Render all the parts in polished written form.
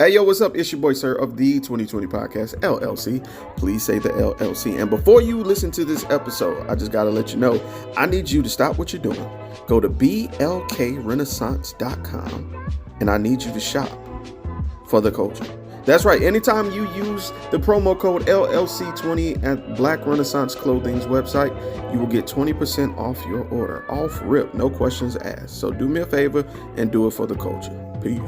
Hey, yo, what's up? It's your boy, sir, of the 2020 Podcast, LLC. Please say the LLC. And before you listen to this episode, I just got to let you know, I need you to stop what you're doing. Go to blkrenaissance.com, and I need you to shop for the culture. That's right. Anytime you use the promo code LLC20 at Black Renaissance Clothing's website, you will get 20% off your order. Off rip, no questions asked. So do me a favor and do it for the culture. Peace.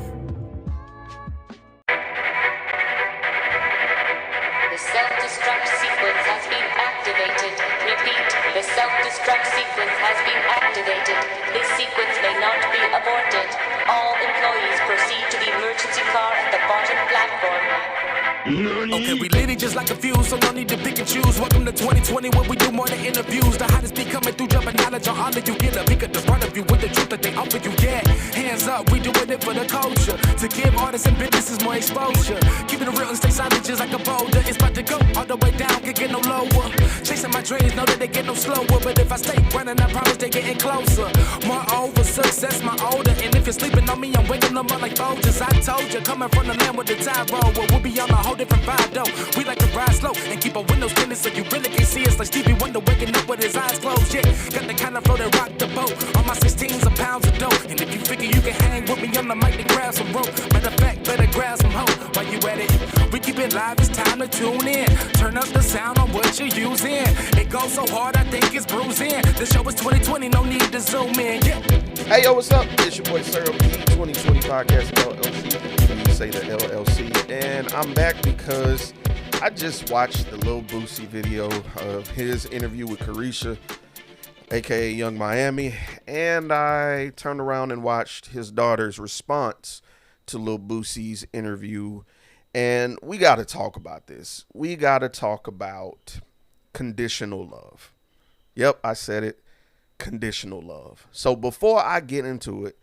Self-destruct sequence has been activated. Repeat, the self-destruct sequence has been activated. This sequence may not be aborted. All employees proceed to the emergency car at the bottom platform. Okay, we lit it just like a fuse, so no need to pick and choose. Welcome to 2020, where we do more than interviews. The hottest be coming through, jumping knowledge on all of you. Get a peek at the front of you with the truth that they offer you. Yeah, hands up, we doing it for the culture. To give artists and businesses more exposure. Keeping it real and stay silent just like a boulder. It's about to go all the way down, can't get no lower. Chasing my dreams, know that they get no slower. But if I stay running, I promise they getting closer. Moreover, success my older. And if you're sleeping on me, I'm waking them up like Folgers. I told you, coming from the land with the tide roll. Well, we'll be on a whole different vibe though. We like to ride slow and keep our windows tinted so you really can see us like Stevie Wonder waking up with his eyes closed. Yeah, got the kind of flow that rock the boat. On my 16s of pounds of dough. And if you figure you can hang with me on the mic, then grab some rope. Matter of fact, better grab some hope while you at it. We keep it live, it's time to tune in. Turn up the sound on what you're using. It goes so hard, I think it's bruising. The show is 2020, no need to zoom in. Yeah. Hey, yo, what's up? It's your boy, sir, of the 2020 Podcast, LLC. Please say the LLC. And I'm back because I just watched the Lil Boosie video of his interview with Carisha, aka Young Miami, and I turned around and watched his daughter's response to Lil Boosie's interview, and we got to talk about this. We got to talk about conditional love. Yep, I said it. Conditional love. So before I get into it,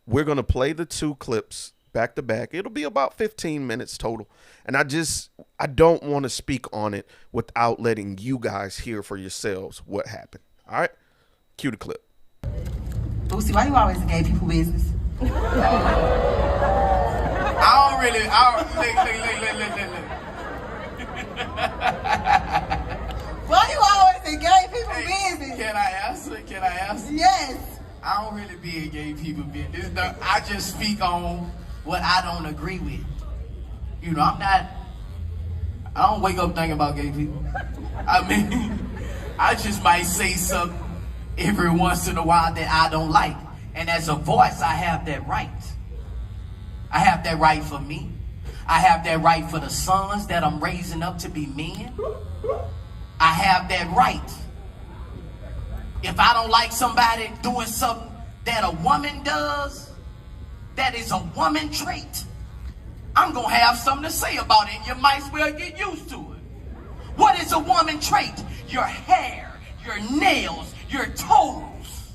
we're going to play the two clips back to back. It'll be about 15 minutes total. And I don't want to speak on it without letting you guys hear for yourselves what happened. All right? Cue the clip. Boosie, why you always in gay people business? Look. Why you always in gay people business? Can I answer? Yes. I don't really be in gay people business. I just speak on what I don't agree with. You know, I don't wake up thinking about gay people. I mean, I just might say something every once in a while that I don't like. And as a voice, I have that right. I have that right for me. I have that right for the sons that I'm raising up to be men. I have that right. If I don't like somebody doing something that a woman does, that is a woman trait, I'm going to have something to say about it, and you might as well get used to it. What is a woman trait? Your hair, your nails, your toes.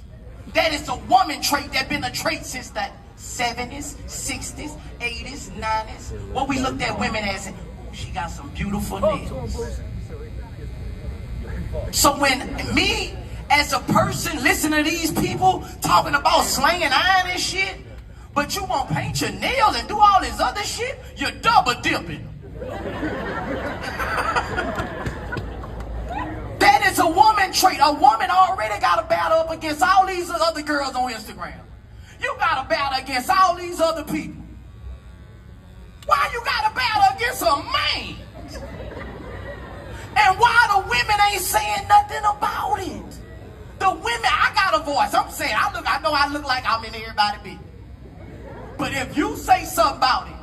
That is a woman trait that's been a trait since the 70s, 60s, 80s, 90s. What we looked at women as, she got some beautiful nails. So when me, as a person, listen to these people talking about slanging iron and shit, but you won't paint your nails and do all this other shit, you're double dipping. That is a woman trait. A woman already got to battle up against all these other girls on Instagram. You got to battle against all these other people. Why you got to battle against a man? And why the women ain't saying nothing about it? The women, I got a voice. I'm saying, I know I look like I'm in everybody's business. But if you say something about it,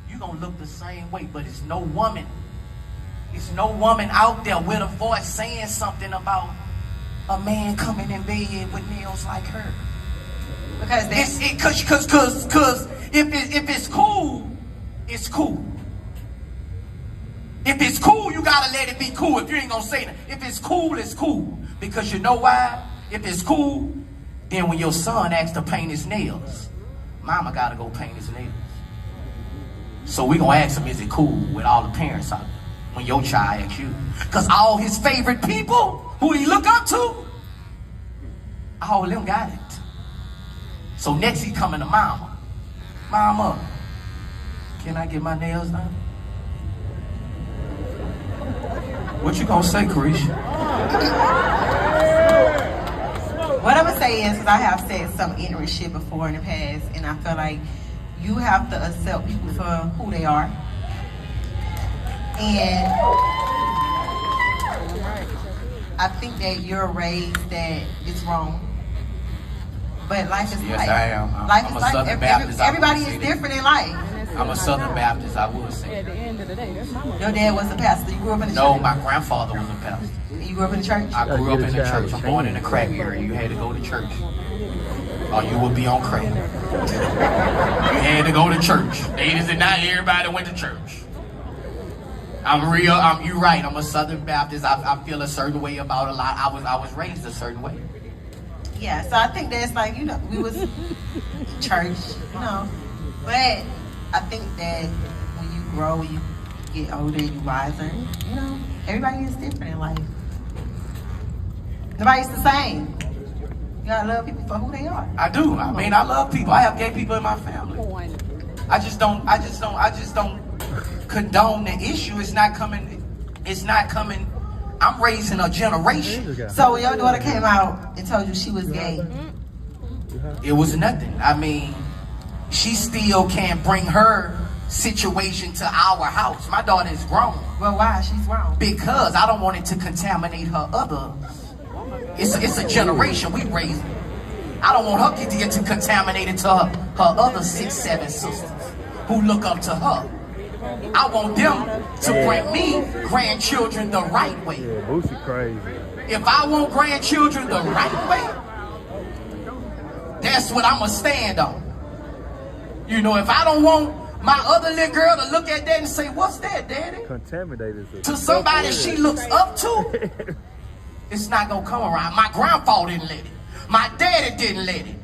you're going to look the same way. But it's no woman. It's no woman out there with a voice saying something about a man coming in bed with nails like her. Because if it's cool, it's cool. If it's cool, you gotta let it be cool. If you ain't gonna say that. If it's cool, it's cool. Because you know why? If it's cool, then when your son asks to paint his nails, mama gotta go paint his nails. So we gonna ask him, is it cool with all the parents out there when your child asks you? Because all his favorite people who he look up to, all of them got it. So next he coming to mama. Mama, can can I get my nails done? What you gonna say, Carisha? What I'm gonna say is, because I have said some ignorant shit before in the past, and I feel like you have to accept people for who they are. And I think that you're raised that it's wrong. But life is Yes, life. I am. Life I'm is a life. Southern Baptist. Everybody is different in life. I'm a Southern Baptist, I will say. Your dad was a pastor. You grew up in the No, church. my grandfather was a pastor. You grew up in the church. I grew up in the church. I'm born in the crack area. You had to go to church, or you would be on crack. You had to go to church. Ladies and not everybody went to church. You right. I'm a Southern Baptist. I feel a certain way about a lot. I was raised a certain way. Yeah, so I think that's like, we was church, But I think that when you grow, when you get older, you wiser, everybody is different in life. Nobody's the same. You gotta love people for who they are. I do. I mean, I love people. I have gay people in my family. I just don't condone the issue. It's not coming. I'm raising a generation. So when your daughter came out and told you she was gay, it was nothing. I mean, she still can't bring her situation to our house. My daughter is grown. Well, why? She's wrong. Because I don't want it to contaminate her others. It's a generation we raising. I don't want her to get contaminated to her other 6, 7 sisters who look up to her. I want them to bring me grandchildren the right way. Yeah, Boosie crazy. If I want grandchildren the right way, that's what I'ma stand on. If I don't want my other little girl to look at that and say, "What's that, Daddy?" Contaminated. To somebody she looks up to, it's not gonna come around. My grandfather didn't let it. My daddy didn't let it.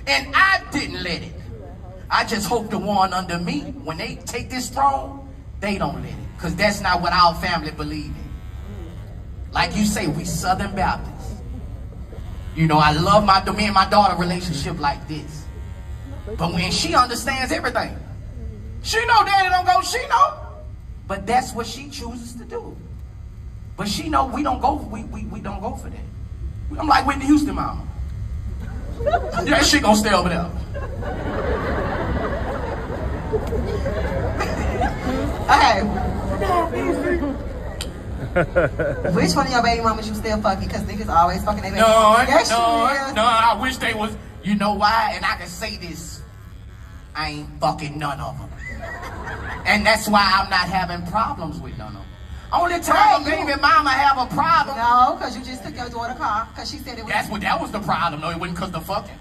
And I didn't let it. I just hope the one under me, when they take this throne, they don't let it. Because that's not what our family believe in. Like you say, we Southern Baptists. I love me and my daughter relationship like this. But when she understands everything, she know Daddy don't go, she know. But that's what she chooses to do. But she know we don't go, we don't go for that. I'm like Whitney Houston, mama. That shit gonna stay over there. Okay. Which one of your baby mamas you still fucking? Because niggas always fucking their baby mamas. Yes, no, I wish they was, you know why? And I can say this, I ain't fucking none of them. And that's why I'm not having problems with none of them. Only time a baby mama have a problem. No, because you just took your daughter car, because she said it was. That was the problem. No, it wasn't because the fucking.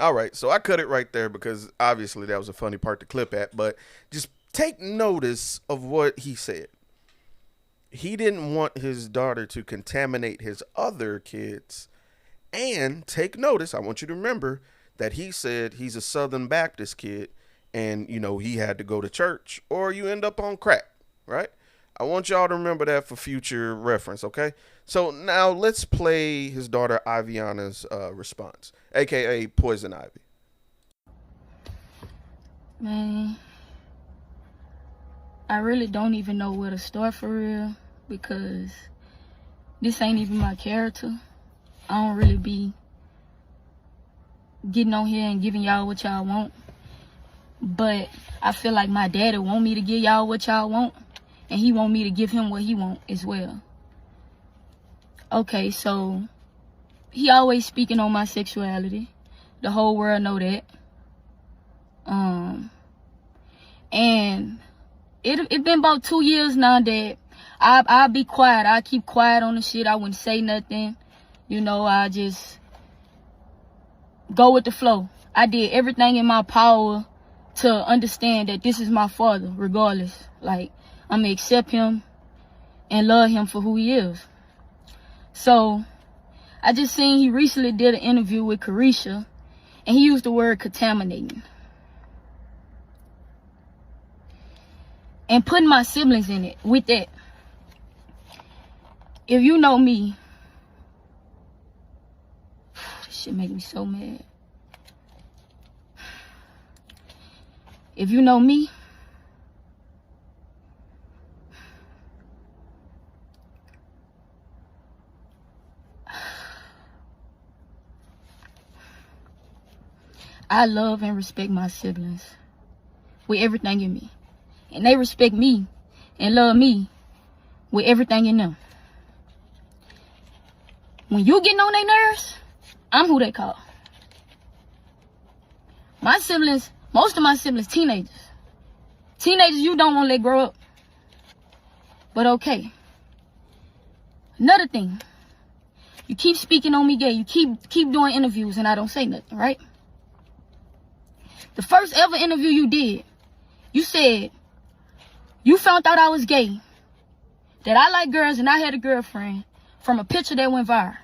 All right, so I cut it right there because obviously that was a funny part to clip at, but just take notice of what he said. He didn't want his daughter to contaminate his other kids. And take notice, I want you to remember that he said he's a Southern Baptist kid and, he had to go to church or you end up on crack, right? I want y'all to remember that for future reference, okay? So now let's play his daughter Iviana's response, a.k.a. Poison Ivy. Man, I really don't even know where to start for real because this ain't even my character. I don't really be getting on here and giving y'all what y'all want. But I feel like my daddy want me to give y'all what y'all want. And he want me to give him what he want as well. Okay, so he always speaking on my sexuality. The whole world know that. And it been about 2 years now that I'll be quiet. I keep quiet on the shit. I wouldn't say nothing. I just go with the flow. I did everything in my power to understand that this is my father, regardless. Like, I'm going to accept him and love him for who he is. So, I just seen he recently did an interview with Carisha, and he used the word contaminating. And putting my siblings in it with that. If you know me, this shit make me so mad. If you know me, I love and respect my siblings with everything in me. And they respect me and love me with everything in them. When you getting on their nerves, I'm who they call. My siblings, most of my siblings, teenagers. Teenagers you don't want to let grow up. But okay. Another thing. You keep speaking on me gay. You keep doing interviews and I don't say nothing, right? The first ever interview you did, you said you found out I was gay, that I like girls and I had a girlfriend from a picture that went viral.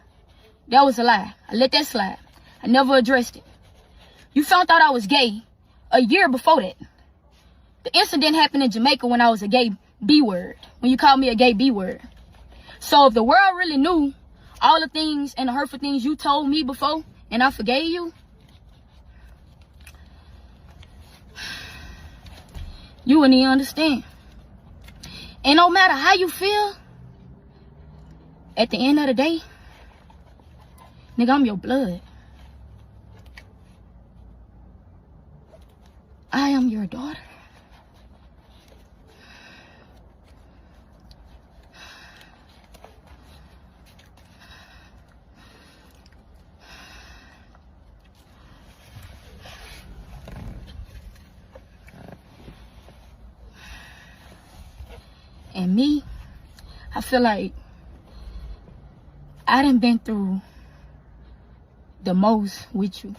That was a lie. I let that slide. I never addressed it. You found out I was gay a year before that. The incident happened in Jamaica when I was a gay B-word, when you called me a gay B-word. So if the world really knew all the things and the hurtful things you told me before and I forgave you, you wouldn't even understand. And no matter how you feel, at the end of the day, nigga, I'm your blood. I am your daughter. And me, I feel like I done been through the most with you.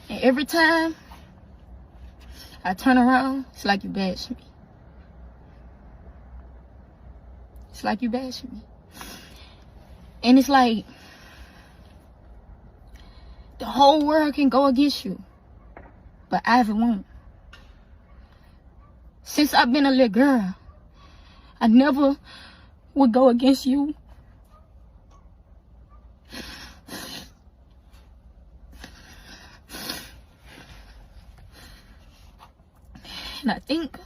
And every time I turn around, it's like you bash me. It's like you bash me. And it's like the whole world can go against you, but Ivy won't. Since I've been a little girl, I never would go against you. And I think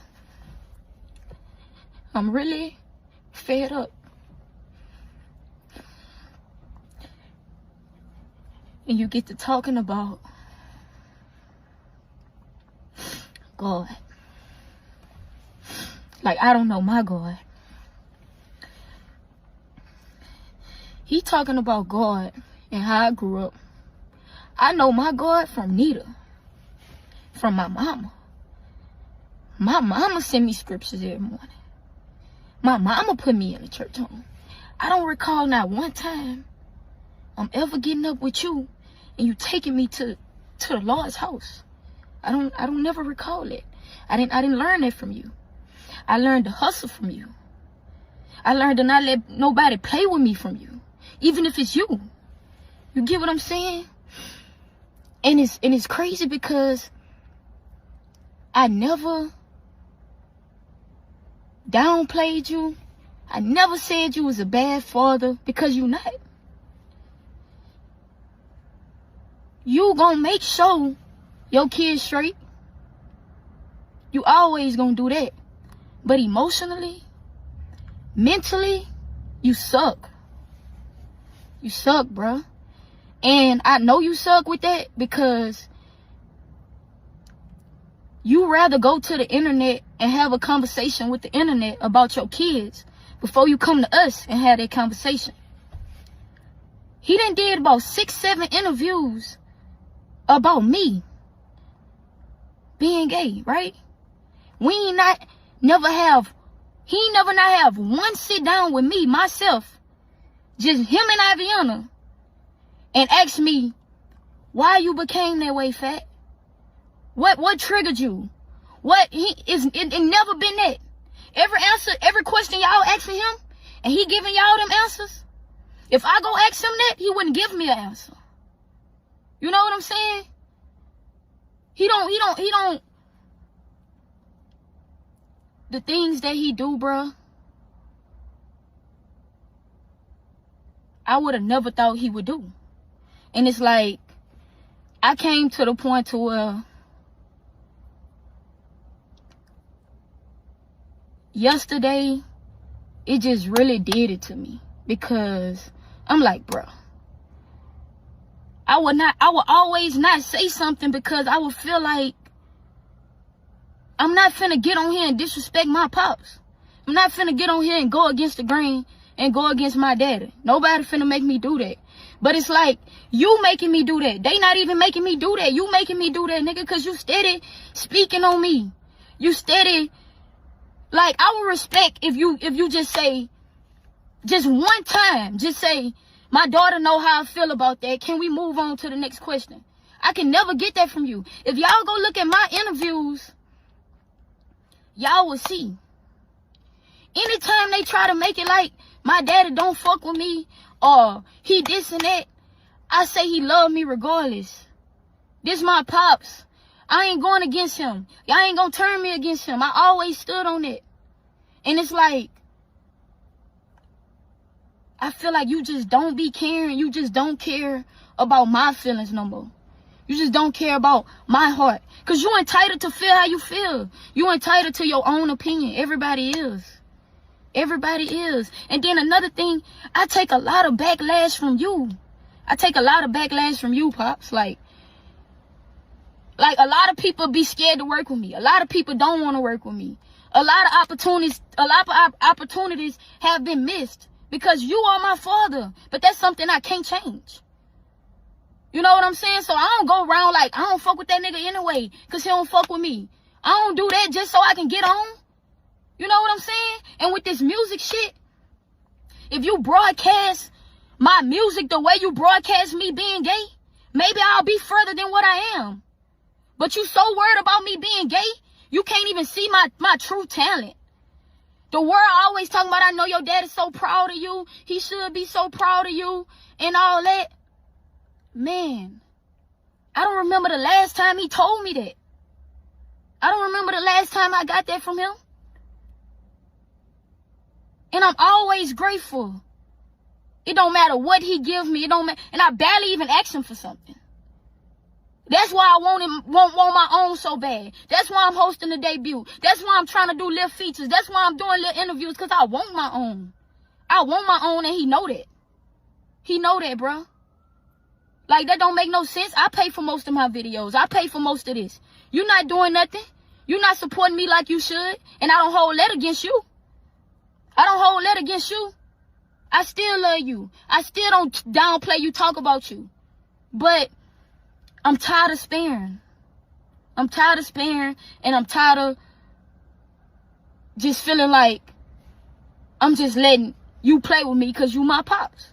I'm really fed up. And you get to talking about God. Like I don't know my God. He talking about God and how I grew up. I know my God from Nita. From my mama. My mama sent me scriptures every morning. My mama put me in the church home. I don't recall not one time I'm ever getting up with you and you taking me to the Lord's house. I don't never recall it. I didn't learn that from you. I learned to hustle from you. I learned to not let nobody play with me from you, even if it's you. You get what I'm saying? And it's crazy because I never downplayed you. I never said you was a bad father, because you not. You gonna make sure your kids straight. You always gonna do that. But emotionally, mentally, you suck. You suck, bruh. And I know you suck with that because you rather go to the internet and have a conversation with the internet about your kids before you come to us and have that conversation. He done did about 6-7 interviews about me being gay, right? He never not have one sit down with me, myself, just him and Aviana, and ask me why you became that way, fat. What triggered you? It never been that. Every question y'all asking him, and he giving y'all them answers. If I go ask him that, he wouldn't give me an answer. You know what I'm saying? He don't. The things that he do, bruh, I would have never thought he would do. And it's like, I came to the point to where yesterday, it just really did it to me. Because I'm like, bro, I would always not say something because I would feel like I'm not finna get on here and disrespect my pops. I'm not finna get on here and go against the grain and go against my daddy. Nobody finna make me do that. But it's like, you making me do that. They not even making me do that. You making me do that, nigga, because you steady speaking on me. You steady, like, I would respect if you just say, just one time, just say, my daughter know how I feel about that. Can we move on to the next question? I can never get that from you. If y'all go look at my interviews, y'all will see. Anytime they try to make it like my daddy don't fuck with me or he this and that, I say he love me regardless. This my pops. I ain't going against him. Y'all ain't gonna turn me against him. I always stood on it. And it's like, I feel like you just don't be caring. You just don't care about my feelings no more. You just don't care about my heart. Because you entitled to feel how you feel. You entitled to your own opinion. Everybody is. Everybody is. And then another thing, I take a lot of backlash from you. I take a lot of backlash from you, Pops. Like a lot of people be scared to work with me. A lot of people don't want to work with me. A lot of opportunities have been missed because you are my father. But that's something I can't change. You know what I'm saying? So I don't go around like, I don't fuck with that nigga anyway because he don't fuck with me. I don't do that just so I can get on. You know what I'm saying? And with this music shit, if you broadcast my music the way you broadcast me being gay, maybe I'll be further than what I am. But you so worried about me being gay, you can't even see my true talent. The world always talking about, I know your dad is so proud of you. He should be so proud of you and all that. Man, I don't remember the last time he told me that. I don't remember the last time I got that from him. And I'm always grateful. It don't matter what he gives me. It don't matter. And I barely even ask him for something. That's why I want my own so bad. That's why I'm hosting the debut. That's why I'm trying to do little features. That's why I'm doing little interviews, because I want my own. I want my own, and he know that. He know that, bro. Like, that don't make no sense. I pay for most of my videos. I pay for most of this. You're not doing nothing. You're not supporting me like you should. And I don't hold that against you. I don't hold that against you. I still love you. I still don't downplay you, talk about you. But I'm tired of sparing. I'm tired of sparing, and I'm tired of just feeling like I'm just letting you play with me because you my pops.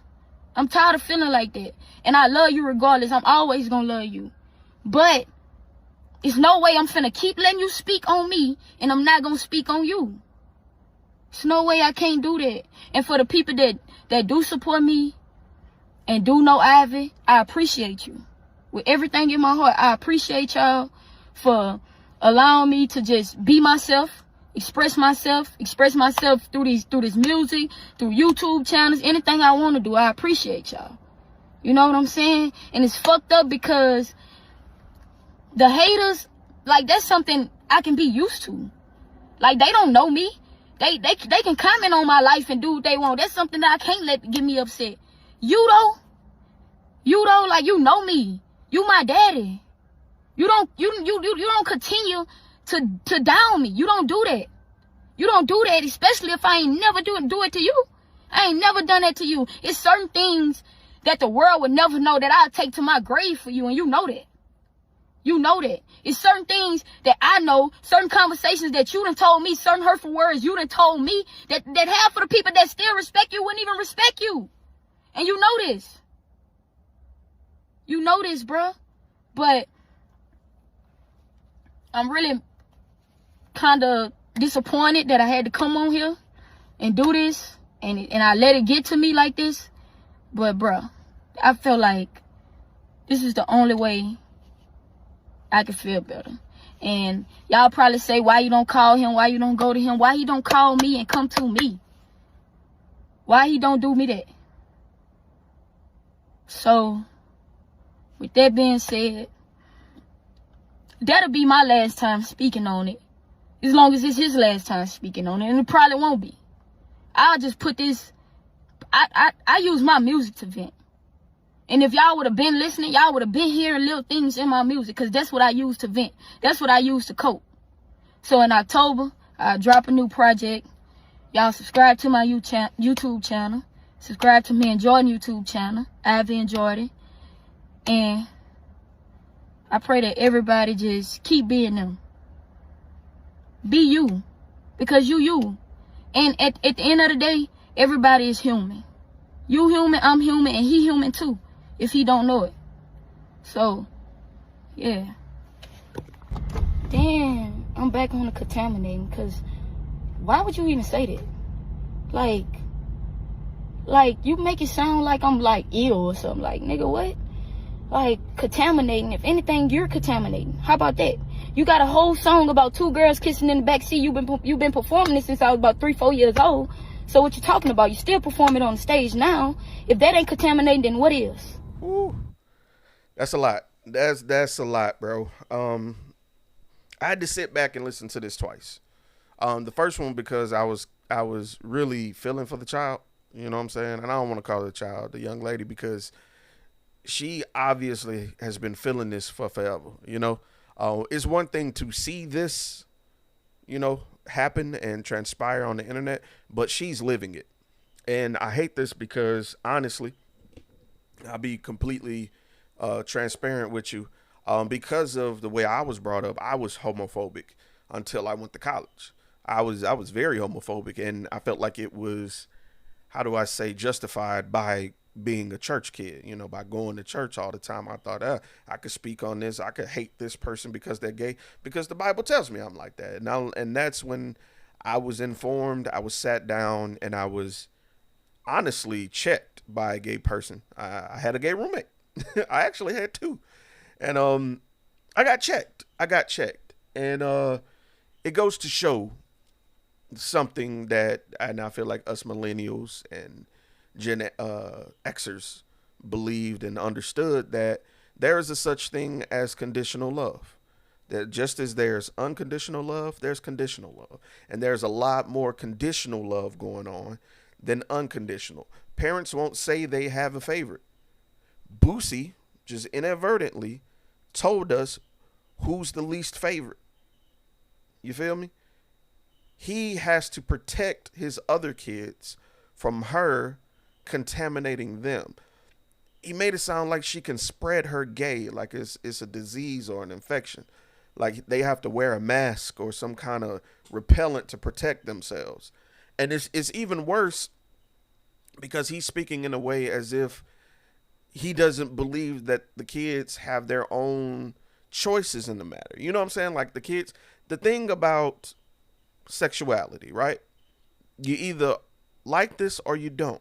I'm tired of feeling like that. And I love you regardless. I'm always going to love you. But it's no way I'm finna keep letting you speak on me and I'm not going to speak on you. There's no way I can't do that. And for the people that do support me and do know Ivy, I appreciate you. With everything in my heart, I appreciate y'all for allowing me to just be myself, express myself through this music, through YouTube channels, anything I want to do. I appreciate y'all. You know what I'm saying? And it's fucked up because the haters, like, that's something I can be used to. Like, they don't know me. They can comment on my life and do what they want. That's something that I can't let get me upset. You though, like, you know me. You my daddy. You don't continue to down me. You don't do that. You don't do that, especially if I ain't never do it to you. I ain't never done that to you. It's certain things that the world would never know that I'll take to my grave for you, and you know that. You know that. It's certain things that I know, certain conversations that you done told me, certain hurtful words you done told me, that half of the people that still respect you wouldn't even respect you. And you know this. You know this, bro. But I'm really kind of disappointed that I had to come on here and do this, and I let it get to me like this. But, bro, I feel like this is the only way I can feel better. And y'all probably say, why you don't call him? Why you don't go to him? Why he don't call me and come to me? Why he don't do me that? So, with that being said, that'll be my last time speaking on it. As long as it's his last time speaking on it. And it probably won't be. I'll just put this I use my music to vent. And if y'all would have been listening, y'all would have been hearing little things in my music, because that's what I use to vent. That's what I use to cope. So in October, I drop a new project. Y'all subscribe to my YouTube channel. Subscribe to me and Jordan YouTube channel. Ivy and Jordan. And I pray that everybody just keep being them. Be you. Because you. And at the end of the day, everybody is human. You human, I'm human, and he human too, if he don't know it. So, yeah. Damn, I'm back on the contaminating, because why would you even say that? Like, you make it sound like I'm, like, ill or something. Like, nigga, what? Like, contaminating. If anything, you're contaminating. How about that? You got a whole song about two girls kissing in the backseat. You've been performing this since I was about 3-4 years old. So what you talking about? You still performing on the stage now. If that ain't contaminating, then what is? Ooh, that's a lot. That's a lot, bro. I had to sit back and listen to this twice. The first one because I was really feeling for the child. You know what I'm saying? And I don't want to call her a child, the young lady, because she obviously has been feeling this for forever. You know, it's one thing to see this, you know, happen and transpire on the internet, but she's living it. And I hate this because, honestly, I'll be completely transparent with you. Because of the way I was brought up, I was homophobic until I went to college. I was very homophobic, and I felt like it was, how do I say, justified by being a church kid, you know, by going to church all the time. I thought, I could speak on this. I could hate this person because they're gay, because the Bible tells me I'm like that. And that's when I was informed, I was sat down, and I was honestly checked by a gay person. I had a gay roommate. I actually had two. And I got checked. And it goes to show something that, and I feel like us millennials and Gen Xers believed and understood, that there is a such thing as conditional love. That just as there's unconditional love, there's conditional love. And there's a lot more conditional love going on than unconditional. Parents won't say they have a favorite. Boosie just inadvertently told us who's the least favorite. You feel me? He has to protect his other kids from her contaminating them. He made it sound like she can spread her gay, like it's a disease or an infection. Like they have to wear a mask or some kind of repellent to protect themselves. And it's even worse because he's speaking in a way as if he doesn't believe that the kids have their own choices in the matter. You know what I'm saying? Like the thing about sexuality, right? You either like this or you don't.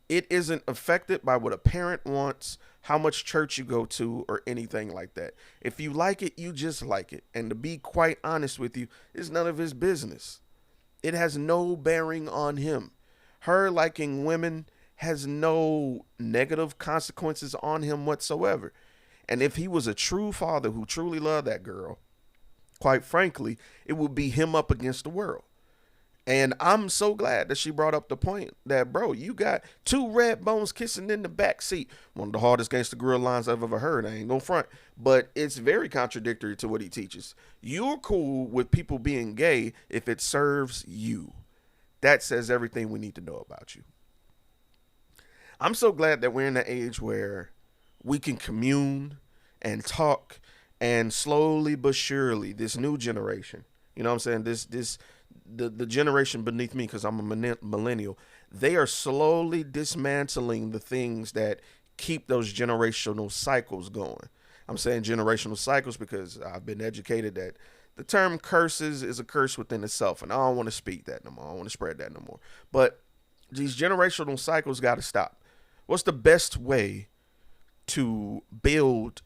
It isn't affected by what a parent wants, how much church you go to, or anything like that. If you like it, you just like it. And to be quite honest with you, it's none of his business. It has no bearing on him. Her liking women has no negative consequences on him whatsoever. And if he was a true father who truly loved that girl, quite frankly, it would be him up against the world. And I'm so glad that she brought up the point that, bro, you got two red bones kissing in the back seat. One of the hardest gangster gorilla lines I've ever heard. I ain't gonna front. But it's very contradictory to what he teaches. You're cool with people being gay if it serves you. That says everything we need to know about you. I'm so glad that we're in an age where we can commune and talk, and slowly but surely, this new generation, you know what I'm saying? The generation beneath me, because I'm a millennial, they are slowly dismantling the things that keep those generational cycles going. I'm saying generational cycles because I've been educated that the term curses is a curse within itself, and I don't want to speak that no more. I don't want to spread that no more. But these generational cycles got to stop. What's the best way to build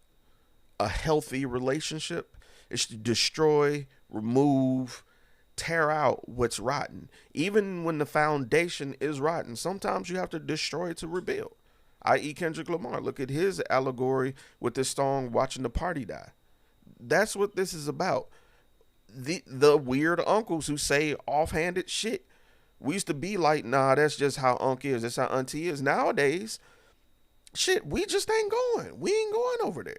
a healthy relationship? Is to destroy, remove, tear out what's rotten. Even when the foundation is rotten, sometimes you have to destroy it to rebuild. I.e. Kendrick Lamar. Look at his allegory with this song, Watching the Party Die. That's what this is about. The weird uncles who say offhanded shit We used to be like, nah, that's just how Unc is. That's how Auntie is. Nowadays, shit, we just ain't going. We ain't going over there.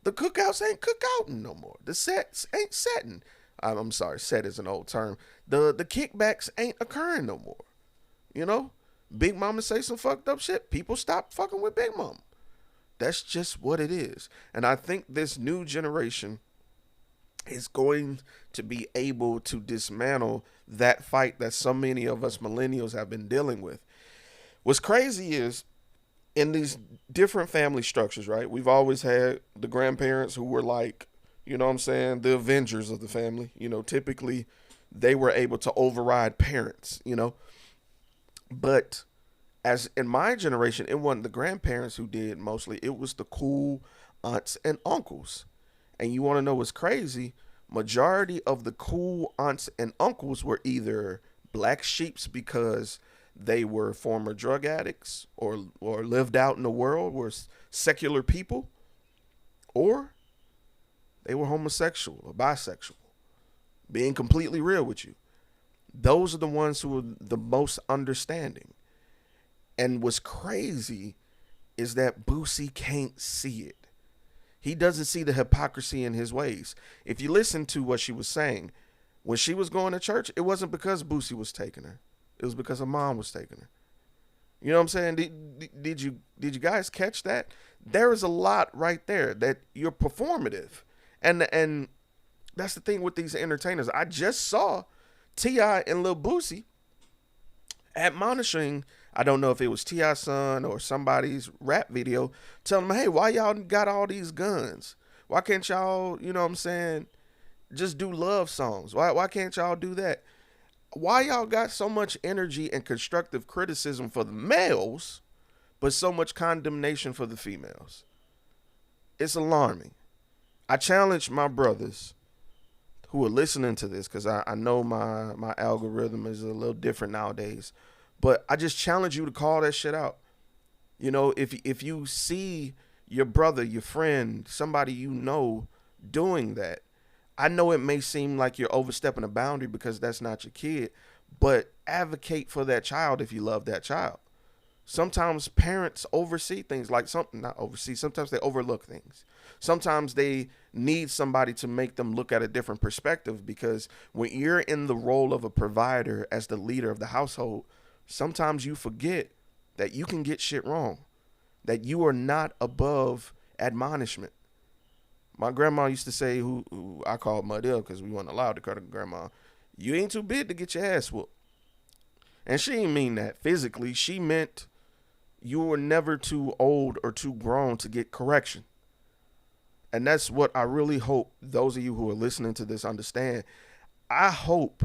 The cookouts ain't cookouting no more. The sets ain't setting. I'm sorry, set is an old term. The kickbacks ain't occurring no more. You know? Big Mama say some fucked up shit. People stop fucking with Big Mama. That's just what it is. And I think this new generation is going to be able to dismantle that fight that so many of us millennials have been dealing with. What's crazy is in these different family structures, right? We've always had the grandparents who were like, you know what I'm saying, the Avengers of the family. You know, typically they were able to override parents, you know. But as in my generation, it wasn't the grandparents who did mostly. It was the cool aunts and uncles. And you want to know what's crazy? Majority of the cool aunts and uncles were either black sheeps because they were former drug addicts or lived out in the world, were secular people, or they were homosexual or bisexual. Being completely real with you. Those are the ones who are the most understanding. And what's crazy is that Boosie can't see it. He doesn't see the hypocrisy in his ways. If you listen to what she was saying, when she was going to church, it wasn't because Boosie was taking her. It was because her mom was taking her. You know what I'm saying? Did you guys catch that? There is a lot right there that you're performative. And that's the thing with these entertainers. I just saw T.I. and Lil Boosie admonishing, I don't know if it was T.I.'s son or somebody's rap video, telling them, hey, why y'all got all these guns? Why can't y'all, you know what I'm saying, just do love songs? Why can't y'all do that? Why y'all got so much energy and constructive criticism for the males, but so much condemnation for the females? It's alarming. I challenge my brothers who are listening to this, because I know my algorithm is a little different nowadays, but I just challenge you to call that shit out. You know, if you see your brother, your friend, somebody you know doing that, I know it may seem like you're overstepping a boundary because that's not your kid, but advocate for that child if you love that child. Sometimes parents oversee things, like not oversee, sometimes they overlook things. Sometimes they need somebody to make them look at a different perspective, because when you're in the role of a provider as the leader of the household, sometimes you forget that you can get shit wrong, that you are not above admonishment. My grandma used to say, who I called Muddill because we weren't allowed to call her grandma, you ain't too big to get your ass whooped. And she didn't mean that physically. She meant you were never too old or too grown to get correction. And that's what I really hope those of you who are listening to this understand. I hope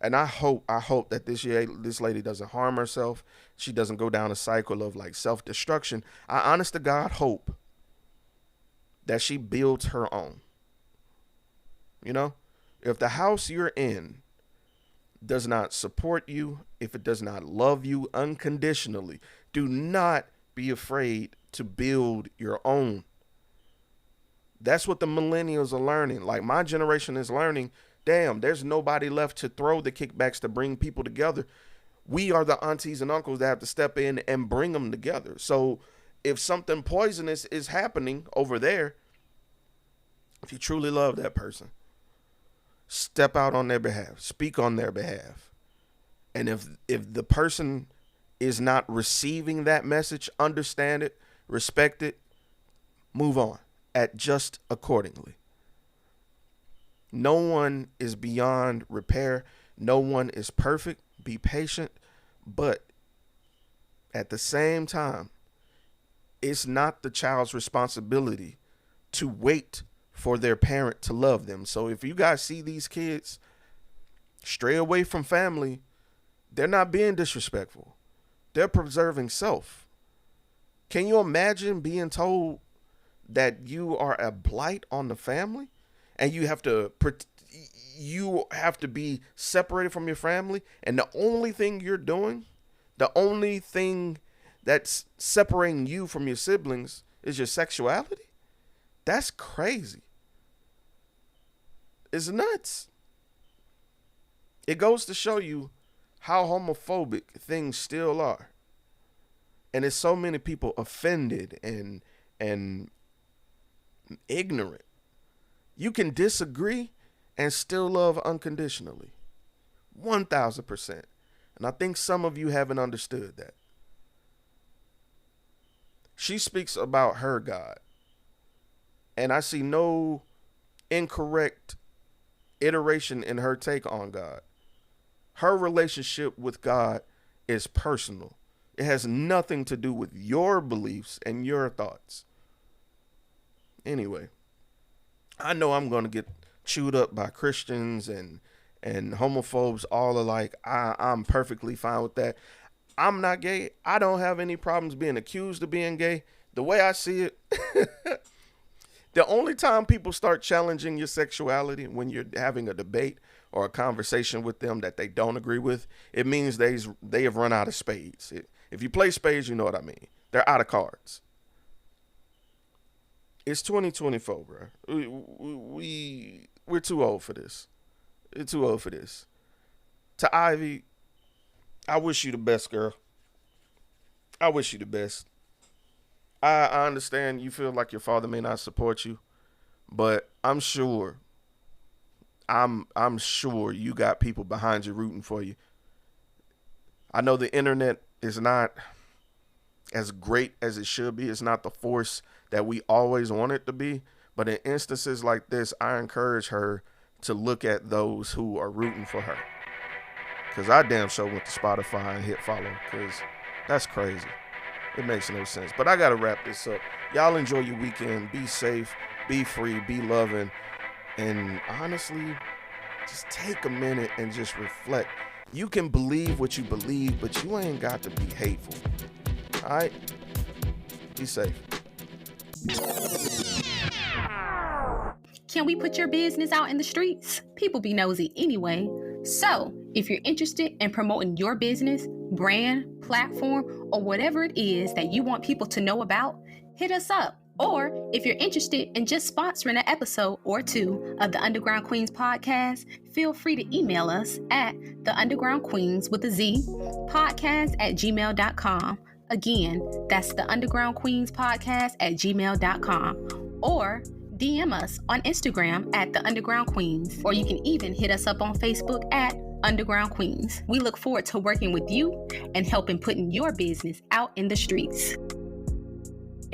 that this lady doesn't harm herself. She doesn't go down a cycle of like self-destruction. I honest to God hope that she builds her own. You know, if the house you're in does not support you, if it does not love you unconditionally, do not be afraid to build your own. That's what the millennials are learning. Like my generation is learning, damn, there's nobody left to throw the kickbacks to bring people together. We are the aunties and uncles that have to step in and bring them together. So if something poisonous is happening over there, if you truly love that person, step out on their behalf, speak on their behalf. And if the person is not receiving that message, understand it, respect it, move on, adjust accordingly. No one is beyond repair. No one is perfect. Be patient. But at the same time, it's not the child's responsibility to wait for their parent to love them. So if you guys see these kids stray away from family, they're not being disrespectful. They're preserving self. Can you imagine being told that you are a blight on the family and you have to be separated from your family, and the only thing you're doing, the only thing that's separating you from your siblings is your sexuality? That's crazy. It's nuts. It goes to show you how homophobic things still are. And there's so many people offended and ignorant. You can disagree and still love unconditionally. 1,000%. And I think some of you haven't understood that. She speaks about her God. And I see no incorrect iteration in her take on God. Her relationship with God is personal. It has nothing to do with your beliefs and your thoughts. Anyway, I know I'm going to get chewed up by Christians and homophobes all alike. I'm perfectly fine with that. I'm not gay. I don't have any problems being accused of being gay. The way I see it, the only time people start challenging your sexuality when you're having a debate or a conversation with them that they don't agree with, it means they have run out of spades. If you play spades, you know what I mean. They're out of cards. It's 2024, bro. We're too old for this. We're too old for this. To Ivy, I wish you the best, girl. I wish you the best. I understand you feel like your father may not support you, but I'm sure you got people behind you rooting for you. I know the internet is not as great as it should be. It's not the force that we always want it to be. But in instances like this, I encourage her to look at those who are rooting for her. Because I damn sure went to Spotify and hit follow, because that's crazy. It makes no sense. But I got to wrap this up. Y'all enjoy your weekend. Be safe. Be free. Be loving. And honestly, just take a minute and just reflect. You can believe what you believe, but you ain't got to be hateful. All right? Be safe. Can we put your business out in the streets? People be nosy anyway. So, if you're interested in promoting your business, brand, platform, or whatever it is that you want people to know about, hit us up. Or if you're interested in just sponsoring an episode or two of the Underground Queens podcast, feel free to email us at theundergroundqueens@gmail.com. Again, that's the Underground Queens podcast@gmail.com. Or DM us on Instagram at The Underground Queens, or you can even hit us up on Facebook at Underground Queens. We look forward to working with you and helping putting your business out in the streets.